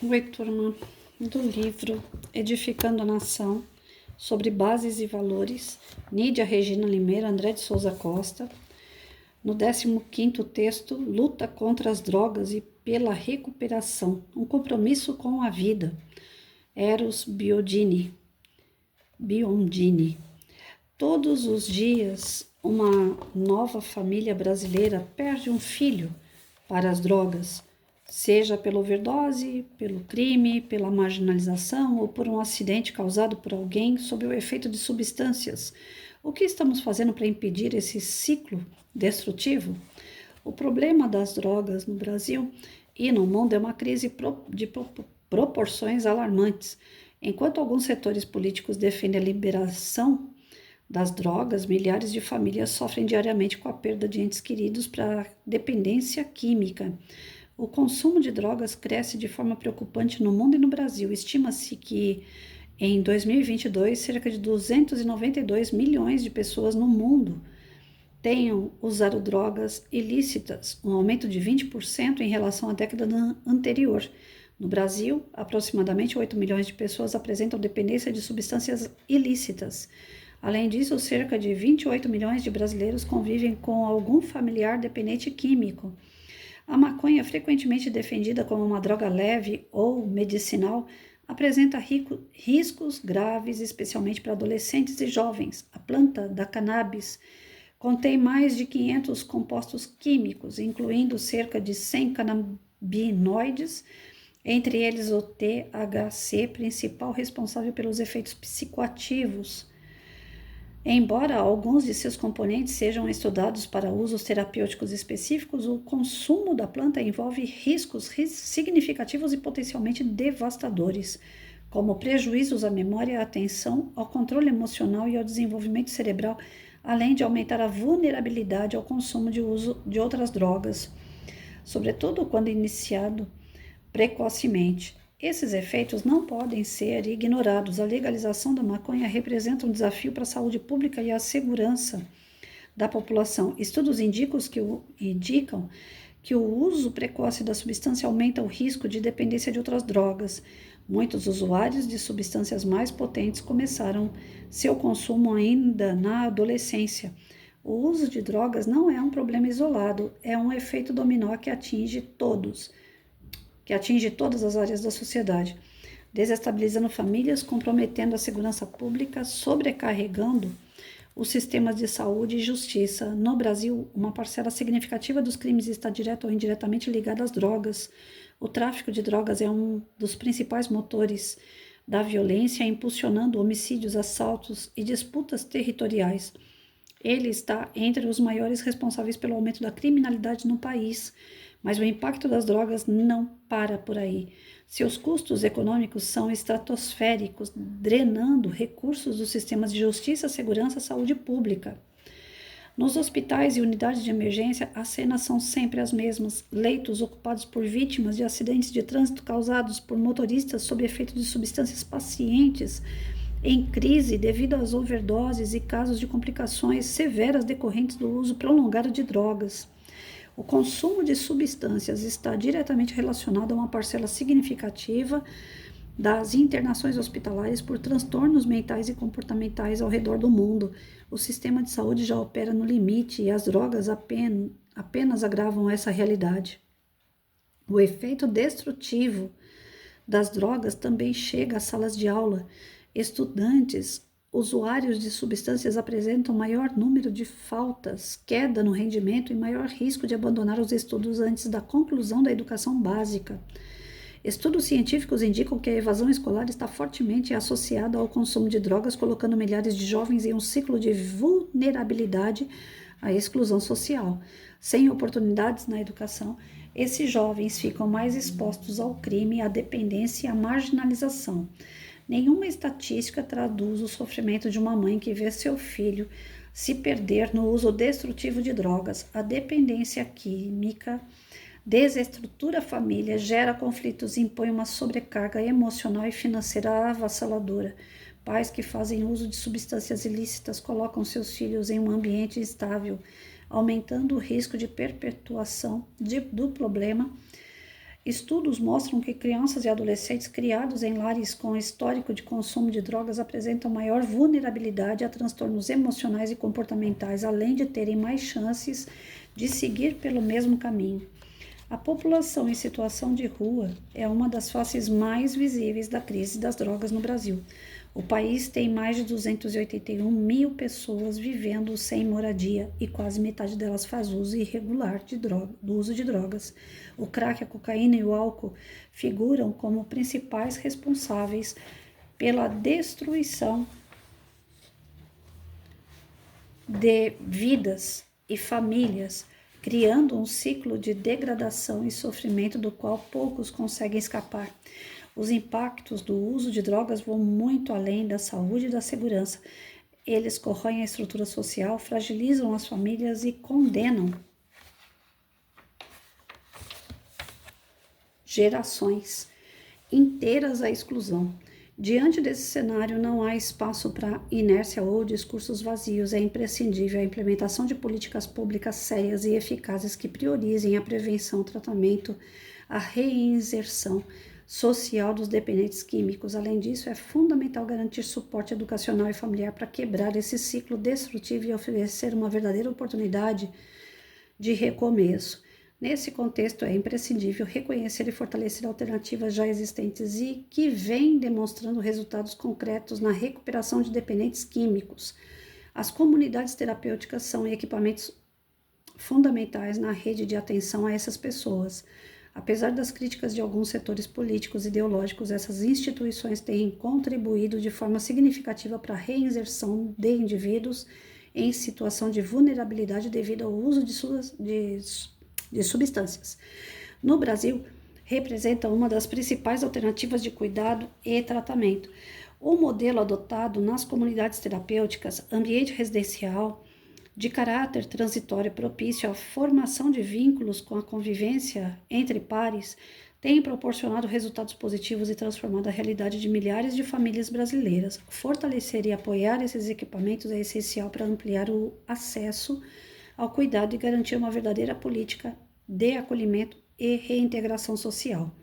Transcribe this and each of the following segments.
Oi, turma, do livro Edificando a Nação, sobre bases e valores, Nídia Regina Limeira, André de Souza Costa, no 15º texto, Luta contra as drogas e pela recuperação, um compromisso com a vida, Eros Biondini. Todos os dias, uma nova família brasileira perde um filho para as drogas, seja pela overdose, pelo crime, pela marginalização ou por um acidente causado por alguém sob o efeito de substâncias. O que estamos fazendo para impedir esse ciclo destrutivo? O problema das drogas no Brasil e no mundo é uma crise de proporções alarmantes. Enquanto alguns setores políticos defendem a liberação das drogas, milhares de famílias sofrem diariamente com a perda de entes queridos para a dependência química. O consumo de drogas cresce de forma preocupante no mundo e no Brasil. Estima-se que em 2022, cerca de 292 milhões de pessoas no mundo tenham usado drogas ilícitas, um aumento de 20% em relação à década anterior. No Brasil, aproximadamente 8 milhões de pessoas apresentam dependência de substâncias ilícitas. Além disso, cerca de 28 milhões de brasileiros convivem com algum familiar dependente químico. A maconha, frequentemente defendida como uma droga leve ou medicinal, apresenta riscos graves, especialmente para adolescentes e jovens. A planta da cannabis contém mais de 500 compostos químicos, incluindo cerca de 100 canabinoides, entre eles o THC, principal responsável pelos efeitos psicoativos. Embora alguns de seus componentes sejam estudados para usos terapêuticos específicos, o consumo da planta envolve riscos significativos e potencialmente devastadores, como prejuízos à memória, à atenção, ao controle emocional e ao desenvolvimento cerebral, além de aumentar a vulnerabilidade ao consumo de uso de outras drogas, sobretudo quando iniciado precocemente. Esses efeitos não podem ser ignorados. A legalização da maconha representa um desafio para a saúde pública e a segurança da população. Estudos indicam que o uso precoce da substância aumenta o risco de dependência de outras drogas. Muitos usuários de substâncias mais potentes começaram seu consumo ainda na adolescência. O uso de drogas não é um problema isolado, é um efeito dominó que atinge todas as áreas da sociedade, desestabilizando famílias, comprometendo a segurança pública, sobrecarregando os sistemas de saúde e justiça. No Brasil, uma parcela significativa dos crimes está direta ou indiretamente ligada às drogas. O tráfico de drogas é um dos principais motores da violência, impulsionando homicídios, assaltos e disputas territoriais. Ele está entre os maiores responsáveis pelo aumento da criminalidade no país. Mas o impacto das drogas não para por aí. Seus custos econômicos são estratosféricos, drenando recursos dos sistemas de justiça, segurança e saúde pública. Nos hospitais e unidades de emergência, as cenas são sempre as mesmas. Leitos ocupados por vítimas de acidentes de trânsito causados por motoristas sob efeito de substâncias, pacientes em crise devido às overdoses e casos de complicações severas decorrentes do uso prolongado de drogas. O consumo de substâncias está diretamente relacionado a uma parcela significativa das internações hospitalares por transtornos mentais e comportamentais ao redor do mundo. O sistema de saúde já opera no limite e as drogas apenas agravam essa realidade. O efeito destrutivo das drogas também chega às salas de aula. Estudantes usuários de substâncias apresentam maior número de faltas, queda no rendimento e maior risco de abandonar os estudos antes da conclusão da educação básica. Estudos científicos indicam que a evasão escolar está fortemente associada ao consumo de drogas, colocando milhares de jovens em um ciclo de vulnerabilidade à exclusão social. Sem oportunidades na educação, esses jovens ficam mais expostos ao crime, à dependência e à marginalização. Nenhuma estatística traduz o sofrimento de uma mãe que vê seu filho se perder no uso destrutivo de drogas. A dependência química desestrutura a família, gera conflitos e impõe uma sobrecarga emocional e financeira avassaladora. Pais que fazem uso de substâncias ilícitas colocam seus filhos em um ambiente instável, aumentando o risco de perpetuação do problema Estudos mostram que crianças e adolescentes criados em lares com histórico de consumo de drogas apresentam maior vulnerabilidade a transtornos emocionais e comportamentais, além de terem mais chances de seguir pelo mesmo caminho. A população em situação de rua é uma das faces mais visíveis da crise das drogas no Brasil. O país tem mais de 281 mil pessoas vivendo sem moradia e quase metade delas faz uso irregular do uso de drogas. O crack, a cocaína e o álcool figuram como principais responsáveis pela destruição de vidas e famílias, criando um ciclo de degradação e sofrimento do qual poucos conseguem escapar. Os impactos do uso de drogas vão muito além da saúde e da segurança. Eles corroem a estrutura social, fragilizam as famílias e condenam gerações inteiras à exclusão. Diante desse cenário, não há espaço para inércia ou discursos vazios. É imprescindível a implementação de políticas públicas sérias e eficazes que priorizem a prevenção, o tratamento, a reinserção social dos dependentes químicos. Além disso, é fundamental garantir suporte educacional e familiar para quebrar esse ciclo destrutivo e oferecer uma verdadeira oportunidade de recomeço. Nesse contexto, é imprescindível reconhecer e fortalecer alternativas já existentes e que vêm demonstrando resultados concretos na recuperação de dependentes químicos. As comunidades terapêuticas são equipamentos fundamentais na rede de atenção a essas pessoas. Apesar das críticas de alguns setores políticos e ideológicos, essas instituições têm contribuído de forma significativa para a reinserção de indivíduos em situação de vulnerabilidade devido ao uso de substâncias. No Brasil, representa uma das principais alternativas de cuidado e tratamento. O modelo adotado nas comunidades terapêuticas, ambiente residencial, de caráter transitório propício à formação de vínculos com a convivência entre pares, tem proporcionado resultados positivos e transformado a realidade de milhares de famílias brasileiras. Fortalecer e apoiar esses equipamentos é essencial para ampliar o acesso ao cuidado e garantir uma verdadeira política de acolhimento e reintegração social.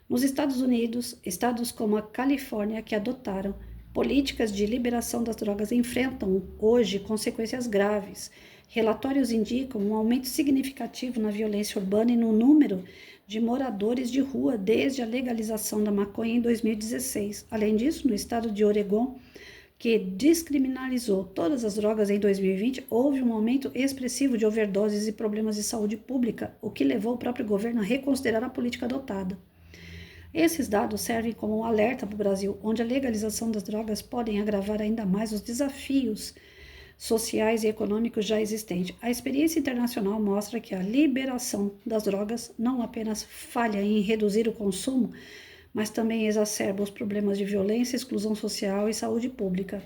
Nos Estados Unidos, estados como a Califórnia, que adotaram políticas de liberação das drogas, enfrentam hoje consequências graves. Relatórios indicam um aumento significativo na violência urbana e no número de moradores de rua desde a legalização da maconha em 2016. Além disso, no estado de Oregon, que descriminalizou todas as drogas em 2020, houve um aumento expressivo de overdoses e problemas de saúde pública, o que levou o próprio governo a reconsiderar a política adotada. Esses dados servem como um alerta para o Brasil, onde a legalização das drogas podem agravar ainda mais os desafios sociais e econômicos já existentes. A experiência internacional mostra que a liberação das drogas não apenas falha em reduzir o consumo, mas também exacerba os problemas de violência, exclusão social e saúde pública.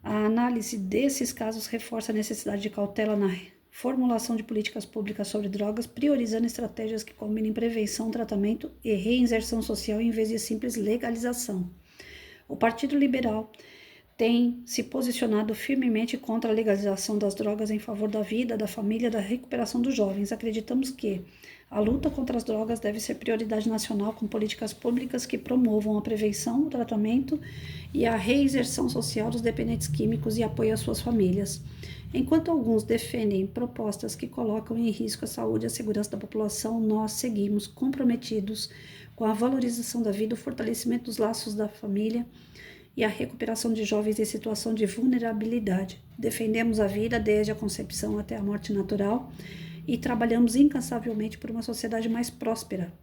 A análise desses casos reforça a necessidade de cautela na formulação de políticas públicas sobre drogas, priorizando estratégias que combinem prevenção, tratamento e reinserção social em vez de simples legalização. O Partido Liberal tem se posicionado firmemente contra a legalização das drogas em favor da vida, da família e da recuperação dos jovens. Acreditamos que a luta contra as drogas deve ser prioridade nacional, com políticas públicas que promovam a prevenção, o tratamento e a reinserção social dos dependentes químicos e apoio às suas famílias. Enquanto alguns defendem propostas que colocam em risco a saúde e a segurança da população, nós seguimos comprometidos com a valorização da vida, o fortalecimento dos laços da família e a recuperação de jovens em situação de vulnerabilidade. Defendemos a vida desde a concepção até a morte natural e trabalhamos incansavelmente por uma sociedade mais próspera,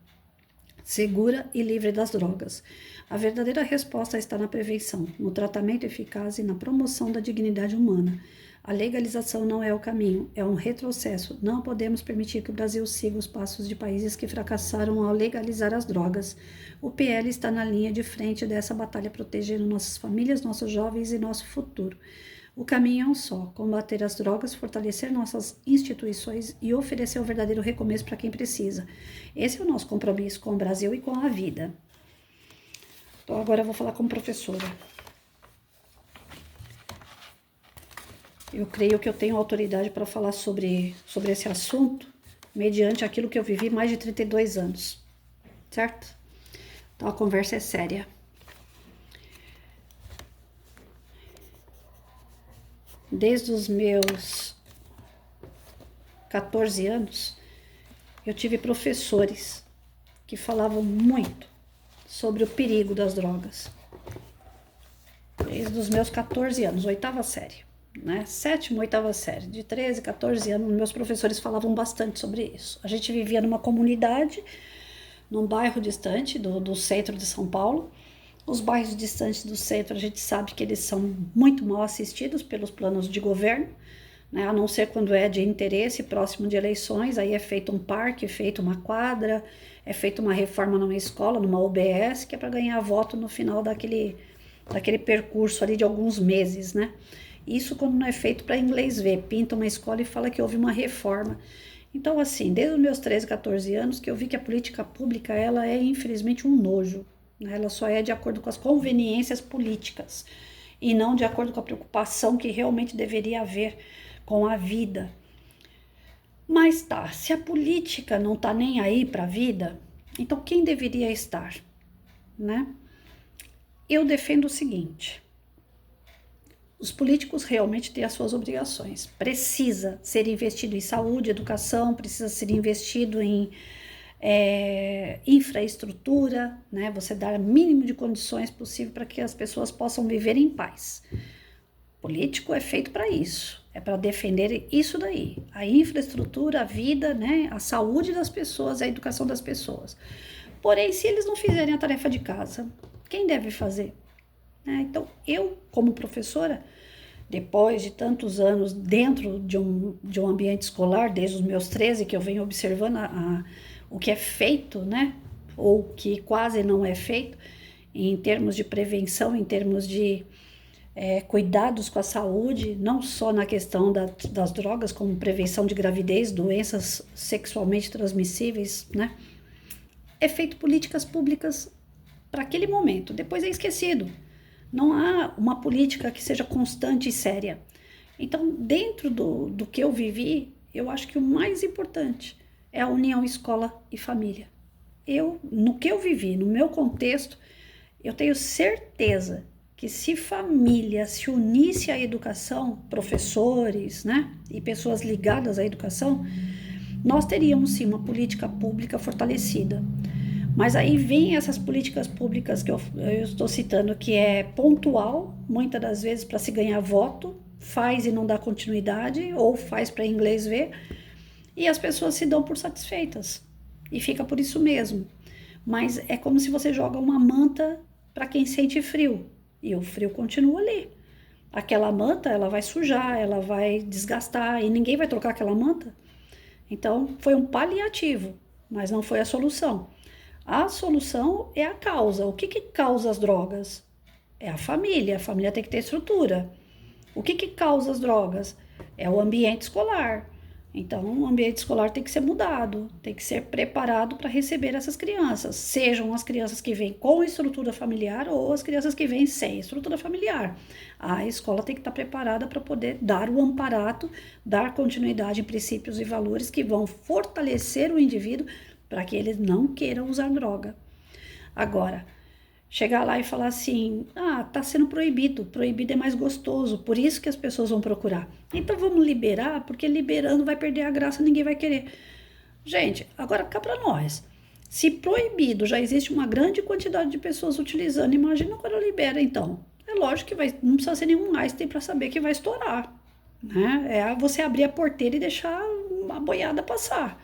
segura e livre das drogas. A verdadeira resposta está na prevenção, no tratamento eficaz e na promoção da dignidade humana. A legalização não é o caminho, é um retrocesso. Não podemos permitir que o Brasil siga os passos de países que fracassaram ao legalizar as drogas. O PL está na linha de frente dessa batalha, protegendo nossas famílias, nossos jovens e nosso futuro. O caminho é um só: combater as drogas, fortalecer nossas instituições e oferecer o verdadeiro recomeço para quem precisa. Esse é o nosso compromisso com o Brasil e com a vida. Então agora eu vou falar como professora. Eu creio que eu tenho autoridade para falar sobre esse assunto, mediante aquilo que eu vivi mais de 32 anos. certo? Então a conversa é séria. Desde os meus 14 anos, eu tive professores que falavam muito sobre o perigo das drogas. Desde os meus 14 anos, oitava série, né? Sétima, oitava série, de 13, 14 anos, meus professores falavam bastante sobre isso. A gente vivia numa comunidade, num bairro distante do centro de São Paulo. Os bairros distantes do centro, a gente sabe que eles são muito mal assistidos pelos planos de governo, né? A não ser quando é de interesse próximo de eleições, aí é feito um parque, é feito uma quadra, é feita uma reforma numa escola, numa UBS, que é para ganhar voto no final daquele percurso ali de alguns meses, né? Isso quando não é feito para inglês ver, pinta uma escola e fala que houve uma reforma. Então, assim, desde os meus 13, 14 anos que eu vi que a política pública, ela é infelizmente um nojo. Ela só é de acordo com as conveniências políticas e não de acordo com a preocupação que realmente deveria haver com a vida. Mas tá, se a política não tá nem aí para a vida, então quem deveria estar, né? Eu defendo o seguinte: os políticos realmente têm as suas obrigações. Precisa ser investido em saúde, educação, precisa ser investido em infraestrutura, né? Você dar o mínimo de condições possível para que as pessoas possam viver em paz. Político é feito para isso, é para defender isso daí, a infraestrutura, a vida, né? A saúde das pessoas, a educação das pessoas. Porém, se eles não fizerem a tarefa de casa, quem deve fazer? Então, eu, como professora, depois de tantos anos dentro de um ambiente escolar, desde os meus 13, que eu venho observando o que é feito, né? Ou que quase não é feito, em termos de prevenção, em termos de cuidados com a saúde, não só na questão das drogas, como prevenção de gravidez, doenças sexualmente transmissíveis, né? É feito políticas públicas para aquele momento, depois é esquecido. Não há uma política que seja constante e séria. Então, dentro do que eu vivi, eu acho que o mais importante é a união escola e família. No que eu vivi, no meu contexto, eu tenho certeza que se família se unisse à educação, professores, né, e pessoas ligadas à educação, nós teríamos sim uma política pública fortalecida. Mas aí vem essas políticas públicas que eu estou citando, que é pontual, muitas das vezes para se ganhar voto, faz e não dá continuidade, ou faz para inglês ver, e as pessoas se dão por satisfeitas, e fica por isso mesmo. Mas é como se você joga uma manta para quem sente frio, e o frio continua ali. Aquela manta, ela vai sujar, ela vai desgastar, e ninguém vai trocar aquela manta. Então, foi um paliativo, mas não foi a solução. A solução é a causa. O que causa as drogas? É a família tem que ter estrutura. O que causa as drogas? É o ambiente escolar. Então, o ambiente escolar tem que ser mudado, tem que ser preparado para receber essas crianças, sejam as crianças que vêm com estrutura familiar ou as crianças que vêm sem estrutura familiar. A escola tem que estar preparada para poder dar o amparato, dar continuidade em princípios e valores que vão fortalecer o indivíduo para que eles não queiram usar droga. Agora, chegar lá e falar assim, tá sendo proibido é mais gostoso, por isso que as pessoas vão procurar. Então vamos liberar, porque liberando vai perder a graça, ninguém vai querer. Gente, agora cá para nós, se proibido já existe uma grande quantidade de pessoas utilizando, imagina quando libera então. É lógico que não precisa ser nenhum Einstein para saber que vai estourar, né? É você abrir a porteira e deixar uma boiada passar.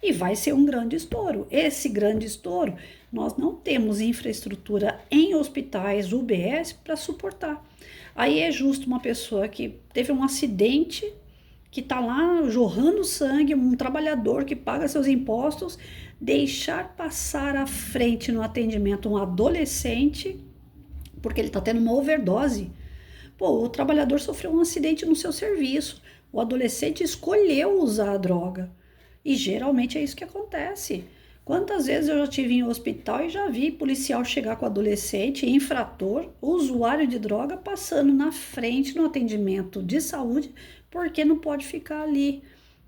E vai ser um grande estouro. Esse grande estouro, nós não temos infraestrutura em hospitais, UBS, para suportar. Aí é justo uma pessoa que teve um acidente, que está lá jorrando sangue, um trabalhador que paga seus impostos, deixar passar à frente no atendimento um adolescente, porque ele está tendo uma overdose. O trabalhador sofreu um acidente no seu serviço. O adolescente escolheu usar a droga. E geralmente é isso que acontece. Quantas vezes eu já estive em hospital e já vi policial chegar com adolescente, infrator, usuário de droga, passando na frente no atendimento de saúde, porque não pode ficar ali,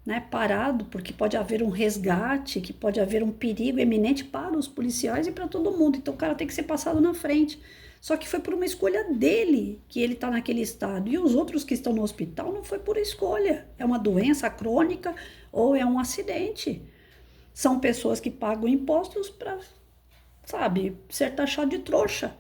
né, parado, porque pode haver um resgate, que pode haver um perigo eminente para os policiais e para todo mundo. Então o cara tem que ser passado na frente. Só que foi por uma escolha dele que ele está naquele estado. E os outros que estão no hospital não foi por escolha. É uma doença crônica ou é um acidente. São pessoas que pagam impostos para, sabe, ser taxado de trouxa.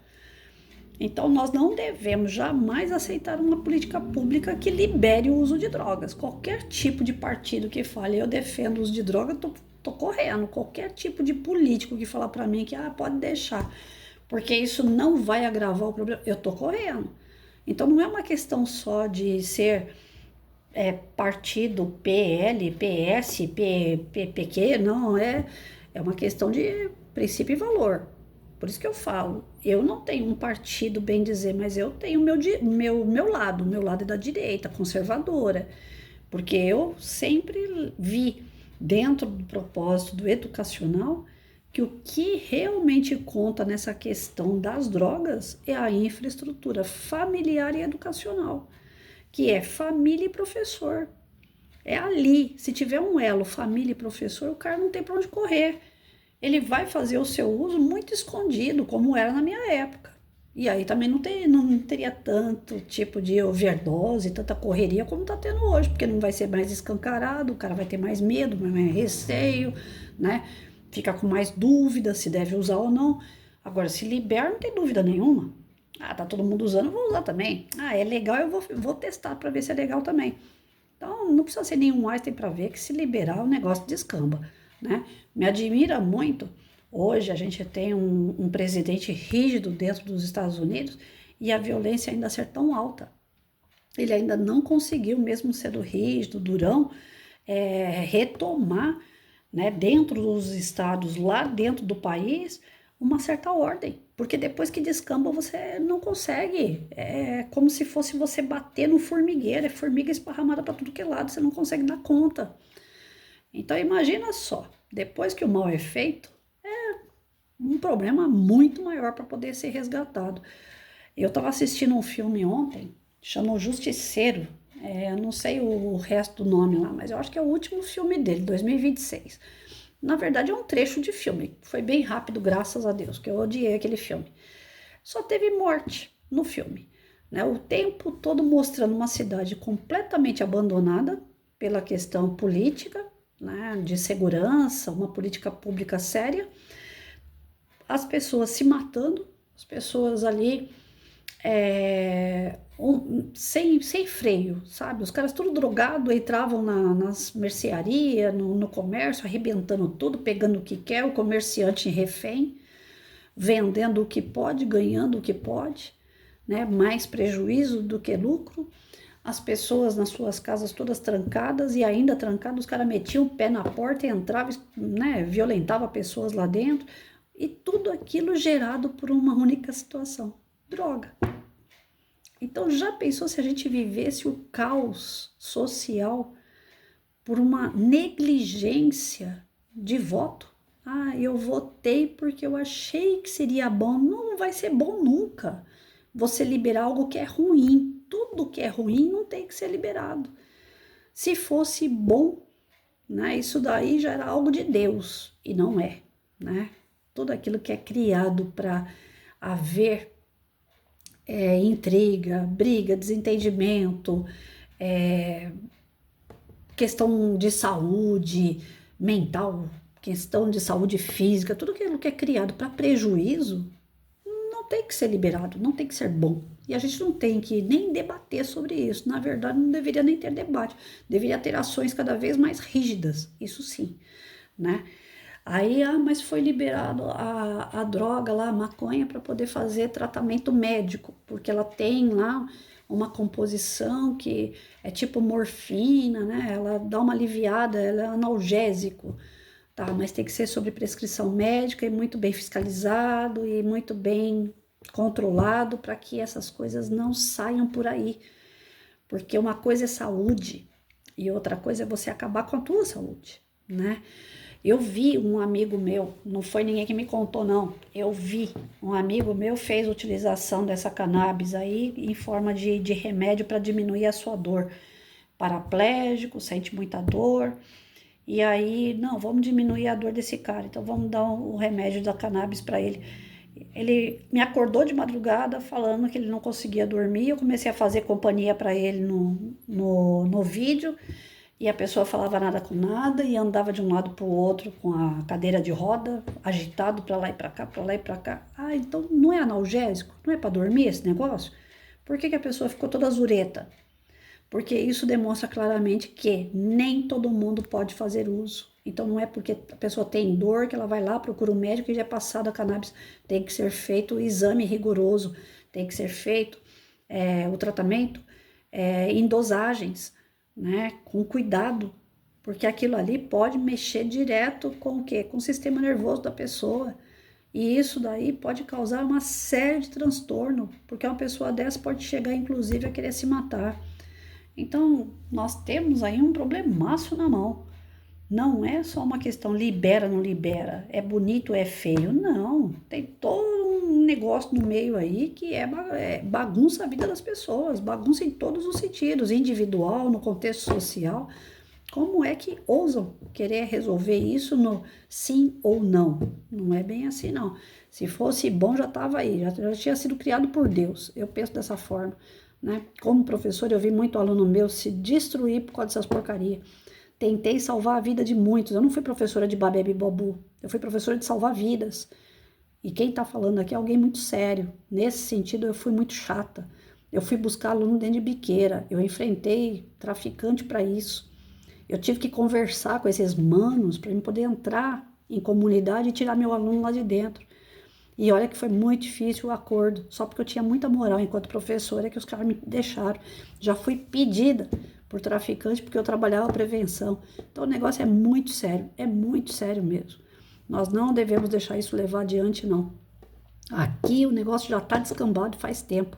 Então, nós não devemos jamais aceitar uma política pública que libere o uso de drogas. Qualquer tipo de partido que fale, eu defendo o uso de drogas, tô correndo. Qualquer tipo de político que falar para mim que pode deixar, porque isso não vai agravar o problema, eu tô correndo. Então, não é uma questão só de ser partido PL, PS, PQ, não, é uma questão de princípio e valor. Por isso que eu falo, eu não tenho um partido, bem dizer, mas eu tenho meu lado. O meu lado é da direita, conservadora. Porque eu sempre vi, dentro do propósito do educacional, que o que realmente conta nessa questão das drogas é a infraestrutura familiar e educacional, que é família e professor. É ali, se tiver um elo família e professor, o cara não tem para onde correr. Ele vai fazer o seu uso muito escondido, como era na minha época. E aí também não teria tanto tipo de overdose, tanta correria como está tendo hoje, porque não vai ser mais escancarado, o cara vai ter mais medo, mais receio, né? Fica com mais dúvida se deve usar ou não. Agora, se libera, não tem dúvida nenhuma. Tá todo mundo usando, eu vou usar também. É legal, eu vou testar para ver se é legal também. Então, não precisa ser nenhum Einstein para ver que se liberar o negócio descamba, né? Me admira muito. Hoje a gente tem um presidente rígido dentro dos Estados Unidos e a violência ainda ser tão alta. Ele ainda não conseguiu, mesmo sendo rígido, durão, retomar, né, dentro dos estados, lá dentro do país, uma certa ordem. Porque depois que descamba, você não consegue. É como se fosse você bater no formigueiro, é formiga esparramada para tudo que é lado, você não consegue dar conta. Então imagina só, depois que o mal é feito, um problema muito maior para poder ser resgatado. Eu estava assistindo um filme ontem, chama O Justiceiro. Eu não sei o resto do nome lá, mas eu acho que é o último filme dele, 2026. Na verdade, é um trecho de filme. Foi bem rápido, graças a Deus, que eu odiei aquele filme. Só teve morte no filme, né? O tempo todo mostrando uma cidade completamente abandonada pela questão política, né? De segurança, uma política pública séria. As pessoas se matando, as pessoas ali sem freio, sabe? Os caras tudo drogado entravam nas mercearias, no comércio, arrebentando tudo, pegando o que quer, o comerciante refém, vendendo o que pode, ganhando o que pode, né? Mais prejuízo do que lucro. As pessoas nas suas casas todas trancadas e ainda trancadas, os caras metiam o pé na porta e entravam, né? Violentavam pessoas lá dentro. E tudo aquilo gerado por uma única situação: droga. Então, já pensou se a gente vivesse o caos social por uma negligência de voto? Eu votei porque eu achei que seria bom. Não vai ser bom nunca. Você liberar algo que é ruim. Tudo que é ruim não tem que ser liberado. Se fosse bom, né, isso daí já era algo de Deus. E não é, né? Tudo aquilo que é criado para haver intriga, briga, desentendimento, questão de saúde mental, questão de saúde física, tudo aquilo que é criado para prejuízo, não tem que ser liberado, não tem que ser bom. E a gente não tem que nem debater sobre isso. Na verdade, não deveria nem ter debate. Deveria ter ações cada vez mais rígidas, isso sim, né? Aí, mas foi liberado a droga lá, a maconha, para poder fazer tratamento médico, porque ela tem lá uma composição que é tipo morfina, né? Ela dá uma aliviada, ela é analgésico, tá? Mas tem que ser sob prescrição médica e muito bem fiscalizado e muito bem controlado para que essas coisas não saiam por aí. Porque uma coisa é saúde e outra coisa é você acabar com a tua saúde, né? Eu vi um amigo meu, não foi ninguém que me contou não, eu vi um amigo meu fez utilização dessa cannabis aí em forma de remédio para diminuir a sua dor. paraplégico, sente muita dor. E aí, não, vamos diminuir a dor desse cara, então vamos dar o remédio da cannabis para ele. Ele me acordou de madrugada falando que ele não conseguia dormir. Eu comecei a fazer companhia para ele no vídeo e a pessoa falava nada com nada e andava de um lado para o outro com a cadeira de roda, agitado para lá e para cá, para lá e para cá. Ah, então não é analgésico? Não é para dormir esse negócio? Por que a pessoa ficou toda zureta? Porque isso demonstra claramente que nem todo mundo pode fazer uso. Então não é porque a pessoa tem dor que ela vai lá, procura um médico e já é passado a cannabis. Tem que ser feito o exame rigoroso, tem que ser feito o tratamento em dosagens, né, com cuidado, porque aquilo ali pode mexer direto com o quê? Com o sistema nervoso da pessoa. E isso daí pode causar uma série de transtorno, porque uma pessoa dessa pode chegar inclusive a querer se matar. Então, nós temos aí um problemaço na mão. Não é só uma questão libera, não libera, é bonito, é feio. Não, tem todo um negócio no meio aí que bagunça a vida das pessoas, bagunça em todos os sentidos, individual, no contexto social. Como é que ousam querer resolver isso no sim ou não? Não é bem assim, não. Se fosse bom, já estava aí, já tinha sido criado por Deus. Eu penso dessa forma, né? Como professor, eu vi muito aluno meu se destruir por causa dessas porcarias. Tentei salvar a vida de muitos. Eu não fui professora de babebe bobu. Eu fui professora de salvar vidas. E quem está falando aqui é alguém muito sério. Nesse sentido, eu fui muito chata. Eu fui buscar aluno dentro de biqueira. Eu enfrentei traficante para isso. Eu tive que conversar com esses manos para eu poder entrar em comunidade e tirar meu aluno lá de dentro. E olha que foi muito difícil o acordo, só porque eu tinha muita moral enquanto professora que os caras me deixaram. Já fui pedida por traficante porque eu trabalhava prevenção. Então o negócio é muito sério mesmo. Nós não devemos deixar isso levar adiante, não. Aqui o negócio já está descambado faz tempo.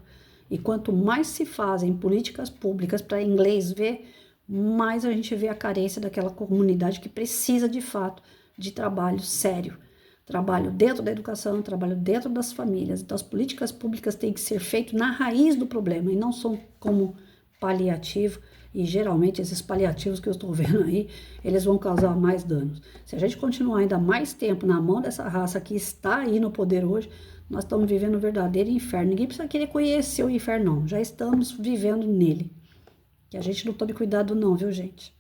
E quanto mais se fazem políticas públicas para inglês ver, mais a gente vê a carência daquela comunidade que precisa de fato de trabalho sério. Trabalho dentro da educação, trabalho dentro das famílias. Então as políticas públicas têm que ser feitas na raiz do problema e não são como paliativo. E geralmente esses paliativos que eu estou vendo aí, eles vão causar mais danos. Se a gente continuar ainda mais tempo na mão dessa raça que está aí no poder hoje, nós estamos vivendo um verdadeiro inferno. Ninguém precisa querer conhecer o inferno, não. Já estamos vivendo nele. Que a gente não tome cuidado não, viu, gente?